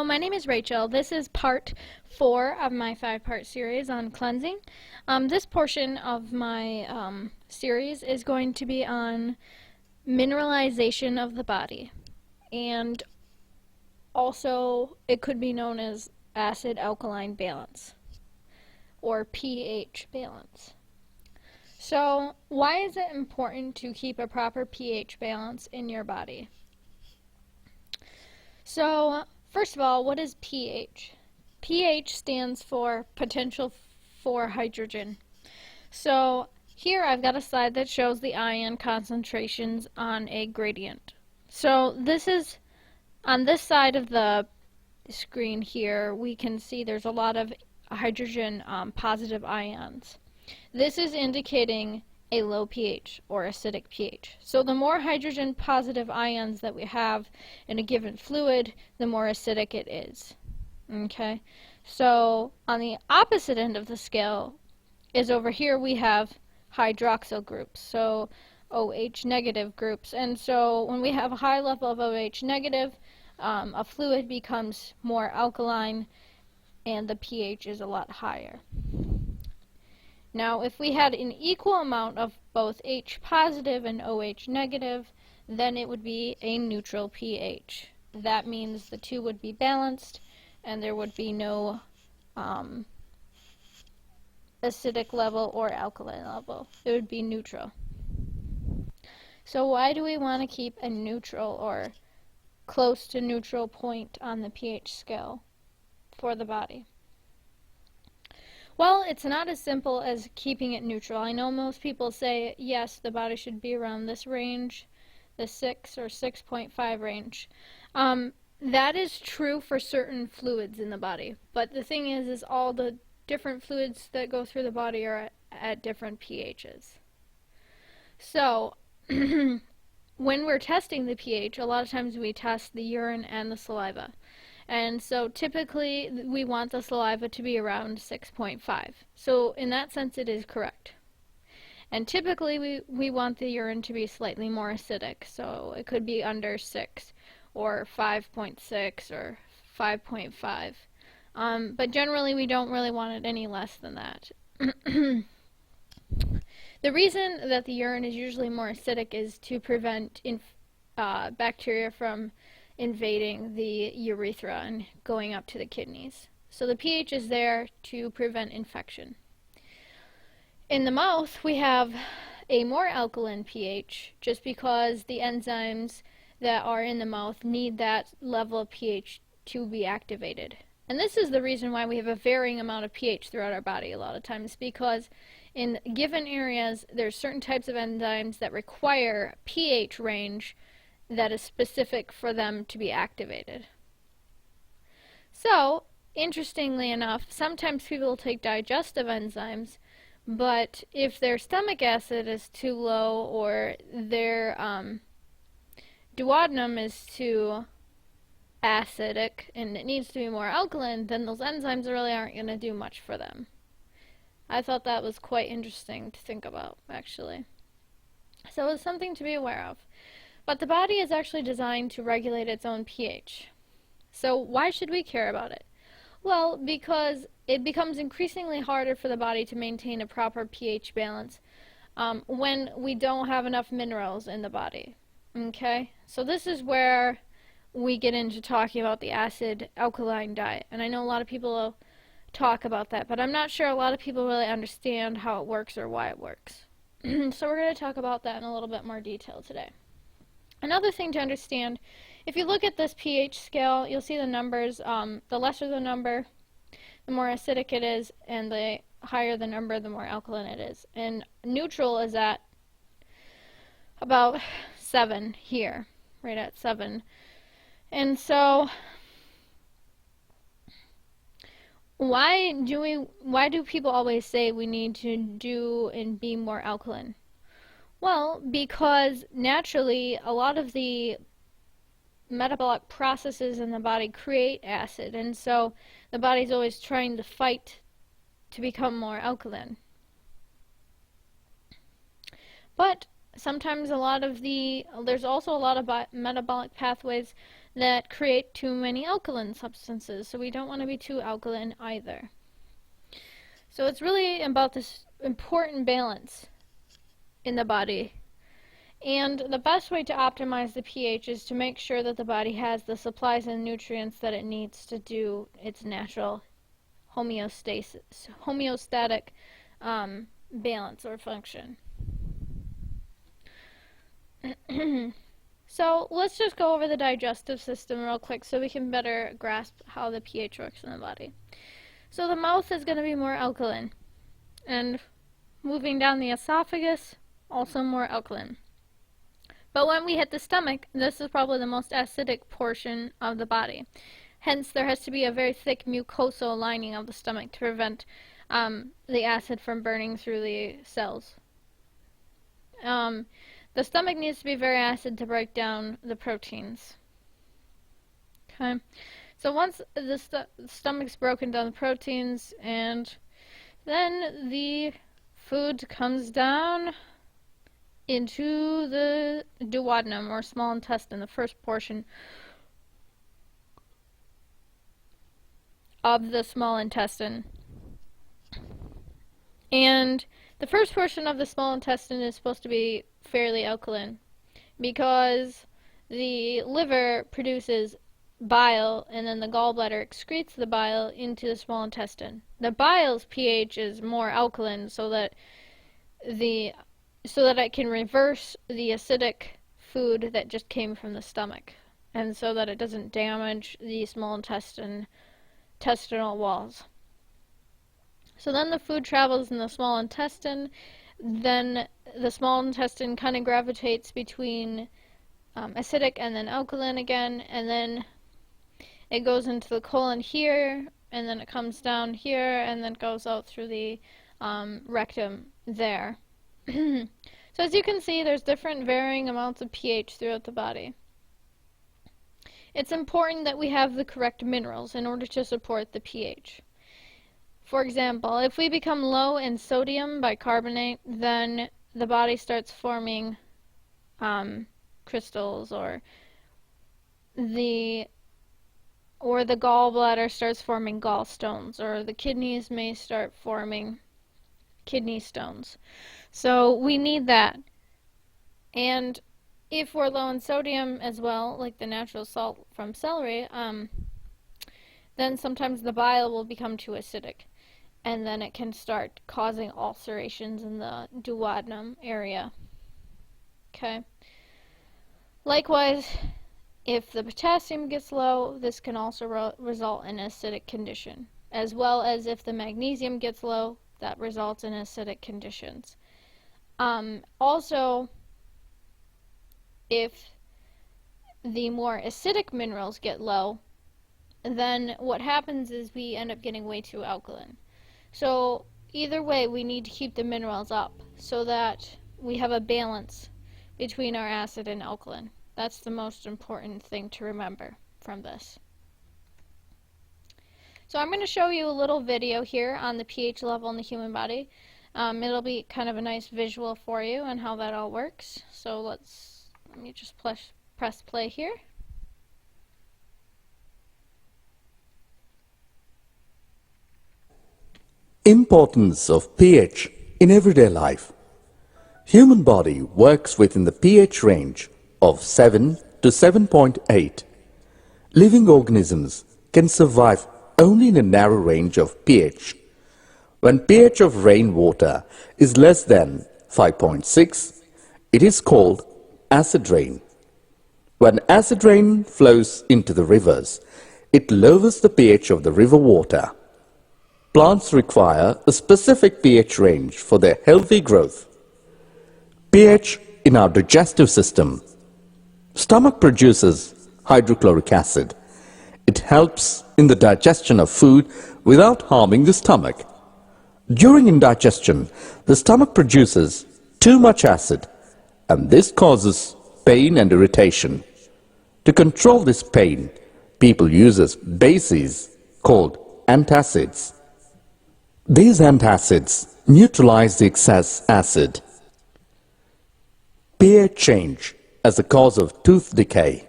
Hello, my name is Rachel. This is part 4 of my 5-part series on cleansing. This portion of my series is going to be on mineralization of the body, and also it could be known as acid-alkaline balance or pH balance. So, why is it important to keep a proper pH balance in your body? So, first of all, what is pH? pH stands for potential for hydrogen. So here I've got a slide that shows the ion concentrations on a gradient. So this is, on this side of the screen here, we can see there's a lot of hydrogen positive ions. This is indicating a low pH or acidic pH. So the more hydrogen positive ions that we have in a given fluid, the more acidic it is. Okay? So on the opposite end of the scale is over here we have hydroxyl groups, so OH negative groups. And so when we have a high level of OH negative, a fluid becomes more alkaline and the pH is a lot higher. Now, if we had an equal amount of both H positive and OH negative, then it would be a neutral pH. That means the two would be balanced and there would be no acidic level or alkaline level. It would be neutral. So why do we want to keep a neutral or close to neutral point on the pH scale for the body? Well, it's not as simple as keeping it neutral. I know most people say, yes, the body should be around this range, the 6 or 6.5 range. That is true for certain fluids in the body. But the thing is all the different fluids that go through the body are at different pHs. So, when we're testing the pH, a lot of times we test the urine and the saliva. And so typically we want the saliva to be around 6.5. So in that sense it is correct. And typically we want the urine to be slightly more acidic. So it could be under 6 or 5.6 or 5.5. But generally we don't really want it any less than that. The reason that the urine is usually more acidic is to prevent bacteria from invading the urethra and going up to the kidneys. So the pH is there to prevent infection. In the mouth, we have a more alkaline pH just because the enzymes that are in the mouth need that level of pH to be activated. And this is the reason why we have a varying amount of pH throughout our body a lot of times, because in given areas there's certain types of enzymes that require pH range that is specific for them to be activated. So, interestingly enough, sometimes people take digestive enzymes, but if their stomach acid is too low or their duodenum is too acidic and it needs to be more alkaline, then those enzymes really aren't going to do much for them. I thought that was quite interesting to think about, actually. So it's something to be aware of. But the body is actually designed to regulate its own pH. So why should we care about it? Well, because it becomes increasingly harder for the body to maintain a proper pH balance when we don't have enough minerals in the body. Okay? So this is where we get into talking about the acid-alkaline diet. And I know a lot of people talk about that, but I'm not sure a lot of people really understand how it works or why it works. So we're going to talk about that in a little bit more detail today. Another thing to understand, if you look at this pH scale, you'll see the numbers. The lesser the number, the more acidic it is, and the higher the number, the more alkaline it is. And neutral is at about 7 here, right at 7. And so, why do people always say we need to do and be more alkaline? Well, because naturally a lot of the metabolic processes in the body create acid, and so the body's always trying to fight to become more alkaline. But sometimes there's also a lot of metabolic pathways that create too many alkaline substances, so we don't want to be too alkaline either. So it's really about this important balance in the body. And the best way to optimize the pH is to make sure that the body has the supplies and nutrients that it needs to do its natural homeostatic balance or function. So let's just go over the digestive system real quick so we can better grasp how the pH works in the body. So the mouth is going to be more alkaline, and moving down the esophagus, also more alkaline. But when we hit the stomach, this is probably the most acidic portion of the body. Hence, there has to be a very thick mucosal lining of the stomach to prevent the acid from burning through the cells. The stomach needs to be very acid to break down the proteins. Okay, so once the stomach's broken down the proteins, and then the food comes down into the duodenum, or small intestine, the first portion of the small intestine. And the first portion of the small intestine is supposed to be fairly alkaline because the liver produces bile, and then the gallbladder excretes the bile into the small intestine. The bile's pH is more alkaline so that it can reverse the acidic food that just came from the stomach, and so that it doesn't damage the small intestinal walls. So then the food travels in the small intestine, then the small intestine kind of gravitates between acidic and then alkaline again, and then it goes into the colon here, and then it comes down here, and then goes out through the rectum there. So as you can see, there's different varying amounts of pH throughout the body. It's important that we have the correct minerals in order to support the pH. For example, if we become low in sodium bicarbonate, then the body starts forming crystals, or the gallbladder starts forming gallstones, or the kidneys may start forming kidney stones. So we need that. And if we're low in sodium as well, like the natural salt from celery, then sometimes the bile will become too acidic, and then it can start causing ulcerations in the duodenum area. Okay. Likewise, if the potassium gets low, this can also result in an acidic condition, as well as if the magnesium gets low, that results in acidic conditions. Also, if the more acidic minerals get low, then what happens is we end up getting way too alkaline. So either way, we need to keep the minerals up so that we have a balance between our acid and alkaline. That's the most important thing to remember from this. So I'm going to show you a little video here on the pH level in the human body. It'll be kind of a nice visual for you and how that all works. So let me just press play here. Importance of pH in everyday life. Human body works within the pH range of 7 to 7.8. Living organisms can survive only in a narrow range of pH. When pH of rainwater is less than 5.6, it is called acid rain. When acid rain flows into the rivers, it lowers the pH of the river water. Plants require a specific pH range for their healthy growth. pH in our digestive system. Stomach produces hydrochloric acid. It helps in the digestion of food without harming the stomach. During indigestion, the stomach produces too much acid, and this causes pain and irritation. To control this pain, people use bases called antacids. These antacids neutralize the excess acid. pH change as a cause of tooth decay.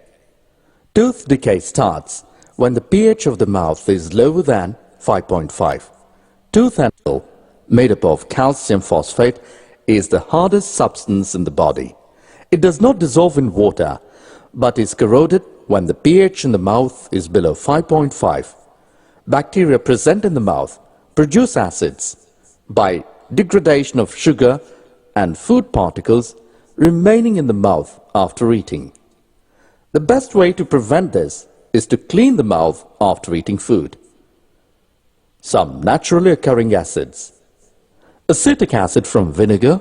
Tooth decay starts when the pH of the mouth is lower than 5.5. Tooth enamel, made up of calcium phosphate, is the hardest substance in the body. It does not dissolve in water, but is corroded when the pH in the mouth is below 5.5. Bacteria present in the mouth produce acids by degradation of sugar and food particles remaining in the mouth after eating. The best way to prevent this is to clean the mouth after eating food. Some naturally occurring acids: acetic acid from vinegar,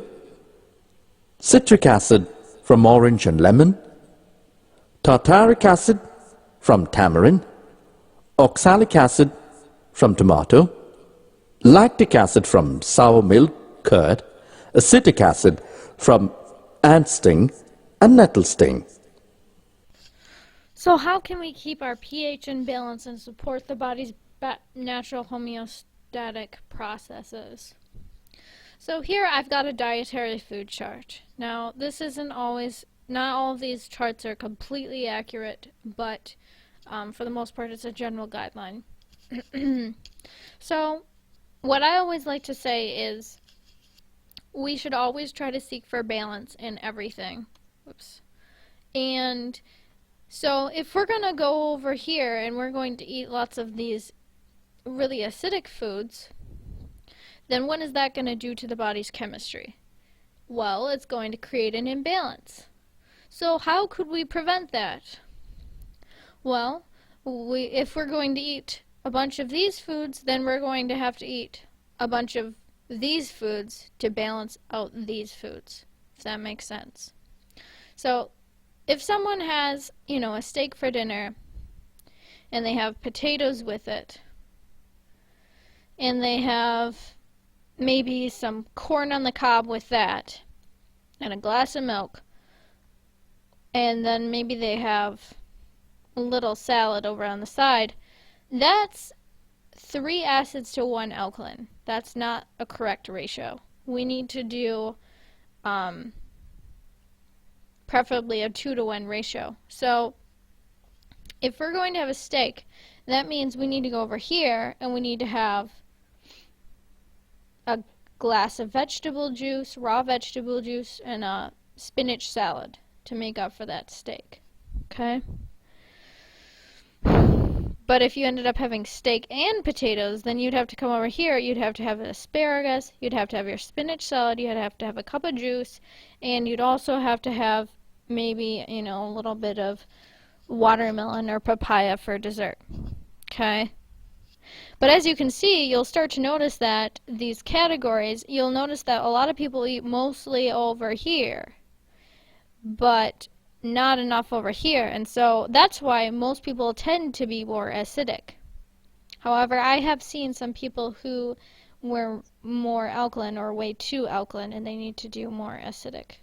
citric acid from orange and lemon, tartaric acid from tamarind, oxalic acid from tomato, lactic acid from sour milk, curd, acetic acid from ant sting and nettle sting. So how can we keep our pH in balance and support the body's natural homeostatic processes? So here I've got a dietary food chart. Now this isn't always, not all of these charts are completely accurate, but for the most part it's a general guideline. So what I always like to say is we should always try to seek for balance in everything. Oops. And so if we're going to go over here and we're going to eat lots of these really acidic foods, then what is that going to do to the body's chemistry? Well, it's going to create an imbalance. So how could we prevent that? Well, if we're going to eat a bunch of these foods, then we're going to have to eat a bunch of these foods to balance out these foods, if that makes sense. So if someone has, a steak for dinner and they have potatoes with it and they have maybe some corn on the cob with that and a glass of milk, and then maybe they have a little salad over on the side, that's 3 acids to 1 alkaline. That's not a correct ratio. We need to do preferably a 2-to-1 ratio. So if we're going to have a steak, that means we need to go over here and we need to have a glass of vegetable juice, raw vegetable juice, and a spinach salad to make up for that steak. Okay? But if you ended up having steak and potatoes, then you'd have to come over here, you'd have to have asparagus, you'd have to have your spinach salad, you'd have to have a cup of juice, and you'd also have to have maybe, a little bit of watermelon or papaya for dessert. Okay? But as you can see, you'll start to notice that these categories, you'll notice that a lot of people eat mostly over here, but not enough over here, and so that's why most people tend to be more acidic. However, I have seen some people who were more alkaline or way too alkaline and they need to do more acidic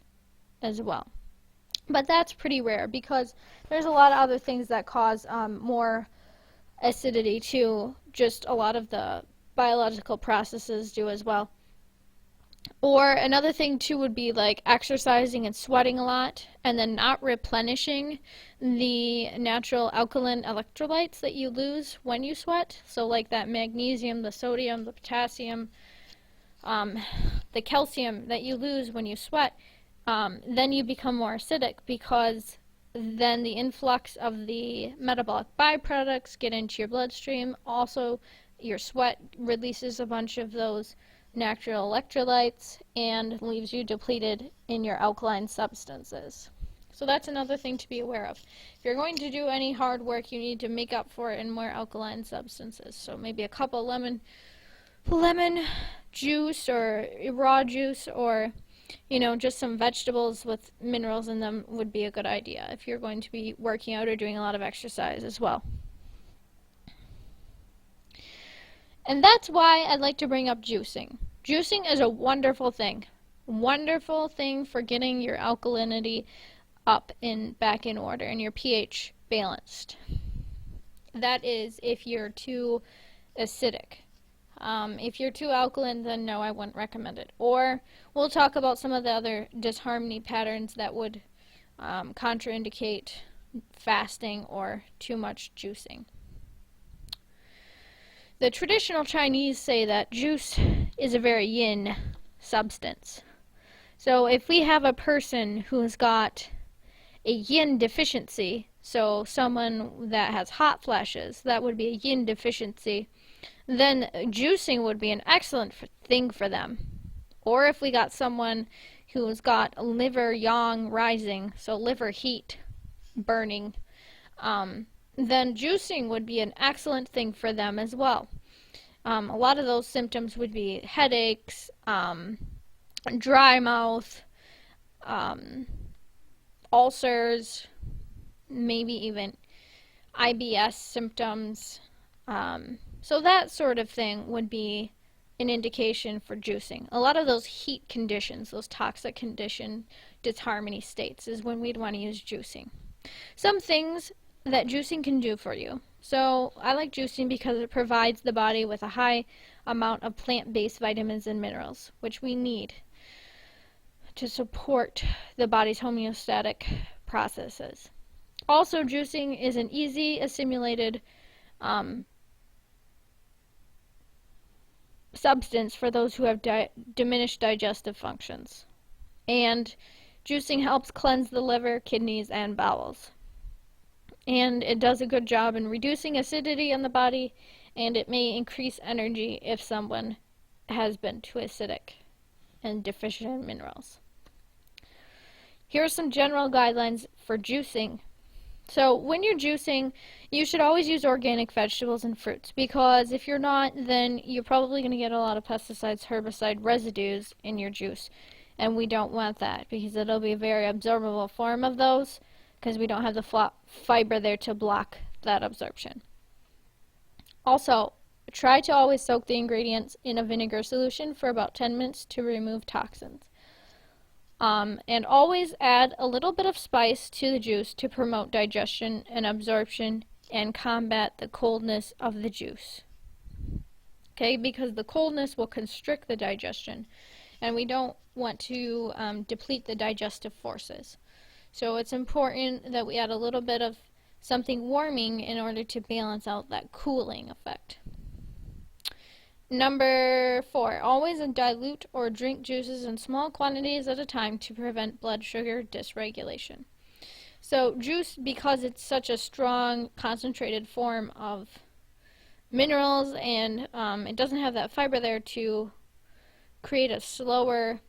as well. But that's pretty rare because there's a lot of other things that cause more acidity too. Just a lot of the biological processes do as well. Or another thing too would be like exercising and sweating a lot and then not replenishing the natural alkaline electrolytes that you lose when you sweat. So like that magnesium, the sodium, the potassium, the calcium that you lose when you sweat, then you become more acidic because then the influx of the metabolic byproducts get into your bloodstream. Also, your sweat releases a bunch of those natural electrolytes and leaves you depleted in your alkaline substances. So that's another thing to be aware of. If you're going to do any hard work, you need to make up for it in more alkaline substances. So maybe a cup of lemon juice or raw juice, or just some vegetables with minerals in them would be a good idea if you're going to be working out or doing a lot of exercise as well. And that's why I'd like to bring up juicing. Juicing is a wonderful thing for getting your alkalinity up and back in order and your pH balanced. That is if you're too acidic. If you're too alkaline, then no, I wouldn't recommend it. Or we'll talk about some of the other disharmony patterns that would contraindicate fasting or too much juicing. The traditional Chinese say that juice is a very yin substance. So if we have a person who's got a yin deficiency, so someone that has hot flashes, that would be a yin deficiency, then juicing would be an excellent thing for them. Or if we got someone who's got liver yang rising, so liver heat burning, then juicing would be an excellent thing for them as well. A lot of those symptoms would be headaches, dry mouth, ulcers, maybe even IBS symptoms. So that sort of thing would be an indication for juicing. A lot of those heat conditions, those toxic condition disharmony states, is when we'd want to use juicing. Some things that juicing can do for you. So I like juicing because it provides the body with a high amount of plant-based vitamins and minerals, which we need to support the body's homeostatic processes. Also, juicing is an easy assimilated substance for those who have diminished digestive functions. And juicing helps cleanse the liver, kidneys, and bowels. And it does a good job in reducing acidity in the body, and it may increase energy if someone has been too acidic and deficient in minerals. Here are some general guidelines for juicing. So when you're juicing, you should always use organic vegetables and fruits, because if you're not, then you're probably going to get a lot of pesticides, herbicide residues in your juice, and we don't want that because it'll be a very absorbable form of those, because we don't have the fiber there to block that absorption. Also, try to always soak the ingredients in a vinegar solution for about 10 minutes to remove toxins. And always add a little bit of spice to the juice to promote digestion and absorption and combat the coldness of the juice. Okay, because the coldness will constrict the digestion, and we don't want to deplete the digestive forces. So it's important that we add a little bit of something warming in order to balance out that cooling effect. Number 4, always dilute or drink juices in small quantities at a time to prevent blood sugar dysregulation. So juice, because it's such a strong concentrated form of minerals, and it doesn't have that fiber there to create a slower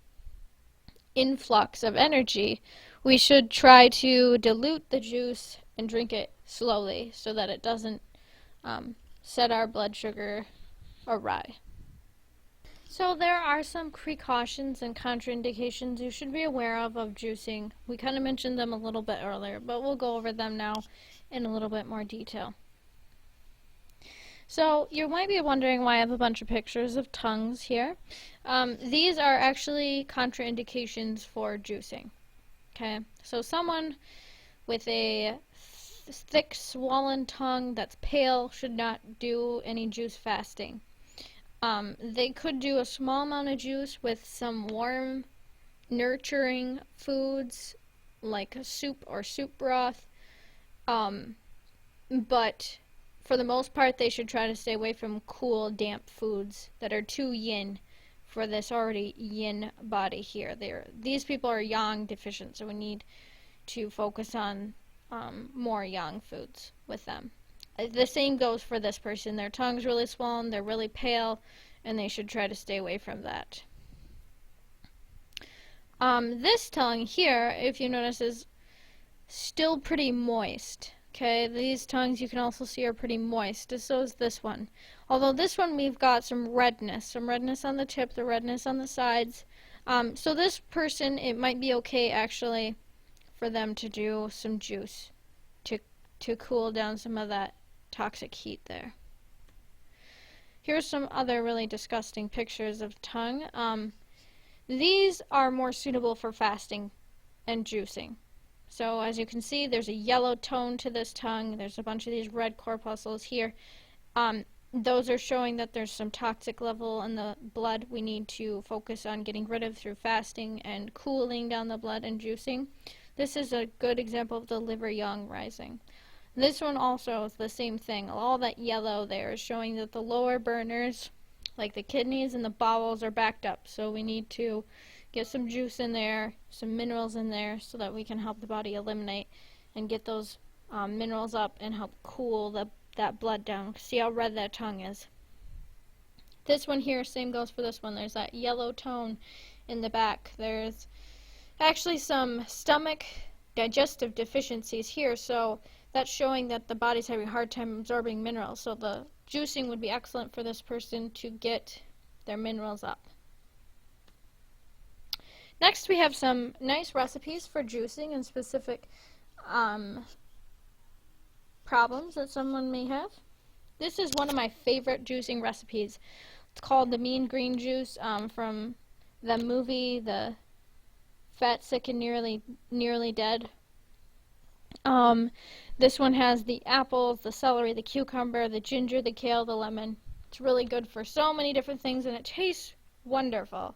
influx of energy, we should try to dilute the juice and drink it slowly so that it doesn't set our blood sugar awry. So there are some precautions and contraindications you should be aware of juicing. We kind of mentioned them a little bit earlier, but we'll go over them now in a little bit more detail. So you might be wondering why I have a bunch of pictures of tongues here. These are actually contraindications for juicing. Okay, so someone with a thick swollen tongue that's pale should not do any juice fasting. They could do a small amount of juice with some warm, nurturing foods like a soup or soup broth, but for the most part they should try to stay away from cool, damp foods that are too yin for this already yin body here. These people are yang deficient, so we need to focus on more yang foods with them. The same goes for this person. Their tongue's really swollen, they're really pale, and they should try to stay away from that. This tongue here, if you notice, is still pretty moist. Okay, these tongues you can also see are pretty moist, so is this one. Although this one we've got some redness on the tip, the redness on the sides. So this person, it might be okay actually for them to do some juice to cool down some of that toxic heat there. Here's some other really disgusting pictures of tongue. These are more suitable for fasting and juicing. So as you can see, there's a yellow tone to this tongue. There's a bunch of these red corpuscles here. Those are showing that there's some toxic level in the blood we need to focus on getting rid of through fasting and cooling down the blood and juicing. This is a good example of the liver yang rising. This one also is the same thing. All that yellow there is showing that the lower burners, like the kidneys and the bowels, are backed up. So we need to get some juice in there, some minerals in there, so that we can help the body eliminate and get those minerals up and help cool that blood down. See how red that tongue is. This one here, same goes for this one. There's that yellow tone in the back. There's actually some stomach digestive deficiencies here, so that's showing that the body's having a hard time absorbing minerals. So the juicing would be excellent for this person to get their minerals up. Next, we have some nice recipes for juicing and specific problems that someone may have. This is one of my favorite juicing recipes. It's called the Mean Green Juice from the movie The Fat, Sick, and Nearly Dead. This one has the apples, the celery, the cucumber, the ginger, the kale, the lemon. It's really good for so many different things, and it tastes wonderful.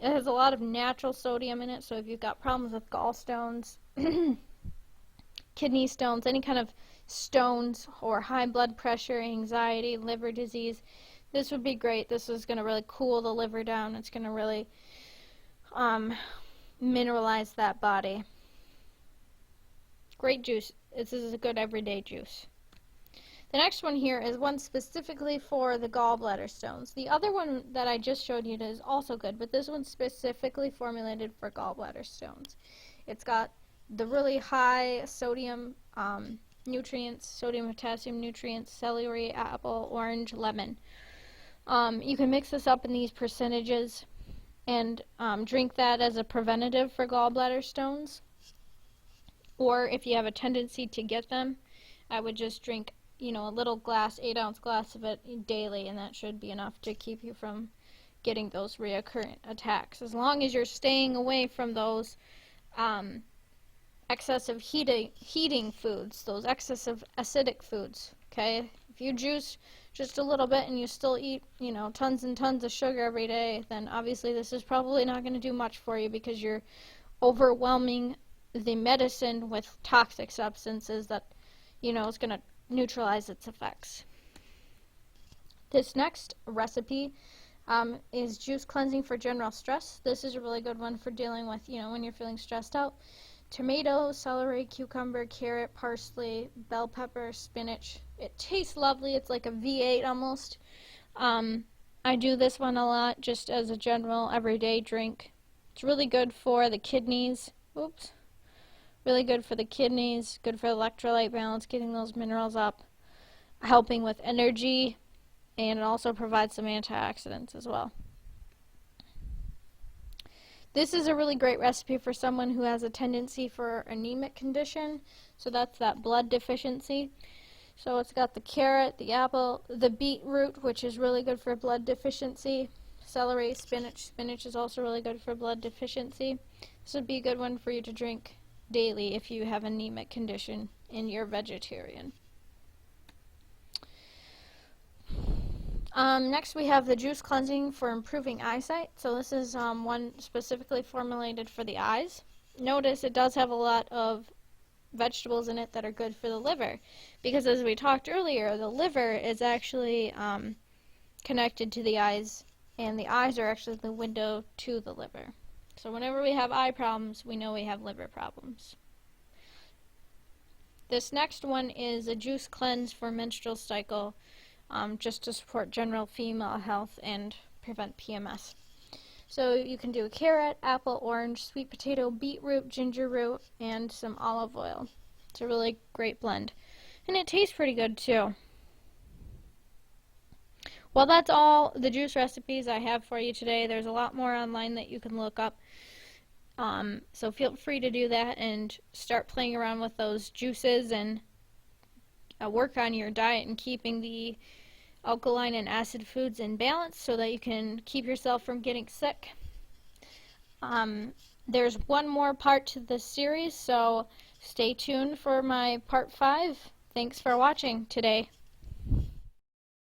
It has a lot of natural sodium in it, so if you've got problems with gallstones, kidney stones, any kind of stones, or high blood pressure, anxiety, liver disease, this would be great. This is going to really cool the liver down. It's going to really mineralize that body. Great juice. This is a good everyday juice. The next one here is one specifically for the gallbladder stones. The other one that I just showed you is also good, but this one's specifically formulated for gallbladder stones. It's got the really high sodium nutrients, sodium, potassium nutrients, celery, apple, orange, lemon. You can mix this up in these percentages and drink that as a preventative for gallbladder stones. Or if you have a tendency to get them, I would just drink, a little glass, 8-ounce glass of it daily, and that should be enough to keep you from getting those recurrent attacks. As long as you're staying away from those excessive heating foods, those excessive acidic foods, okay? If you juice just a little bit and you still eat, tons and tons of sugar every day, then obviously this is probably not going to do much for you because you're overwhelming the medicine with toxic substances that, is going to neutralize its effects. This next recipe is juice cleansing for general stress. This is a really good one for dealing with, when you're feeling stressed out. Tomato, celery, cucumber, carrot, parsley, bell pepper, spinach. It tastes lovely. It's like a V8 almost. I do this one a lot just as a general everyday drink. It's really good for the kidneys. Oops. Really good for the kidneys, good for electrolyte balance, getting those minerals up, helping with energy, and it also provides some antioxidants as well. This is a really great recipe for someone who has a tendency for anemic condition, so that's that blood deficiency. So it's got the carrot, the apple, the beetroot, which is really good for blood deficiency, celery, spinach. Spinach is also really good for blood deficiency. This would be a good one for you to drink daily if you have anemic condition and you're vegetarian. Next we have the juice cleansing for improving eyesight. So this is one specifically formulated for the eyes. Notice it does have a lot of vegetables in it that are good for the liver, because as we talked earlier, the liver is actually connected to the eyes, and the eyes are actually the window to the liver. So whenever we have eye problems, we know we have liver problems. This next one is a juice cleanse for menstrual cycle, just to support general female health and prevent PMS. So you can do a carrot, apple, orange, sweet potato, beetroot, ginger root, and some olive oil. It's a really great blend. And it tastes pretty good too. Well, that's all the juice recipes I have for you today. There's a lot more online that you can look up. So feel free to do that and start playing around with those juices and work on your diet and keeping the alkaline and acid foods in balance so that you can keep yourself from getting sick. There's one more part to this series, so stay tuned for my part 5. Thanks for watching today.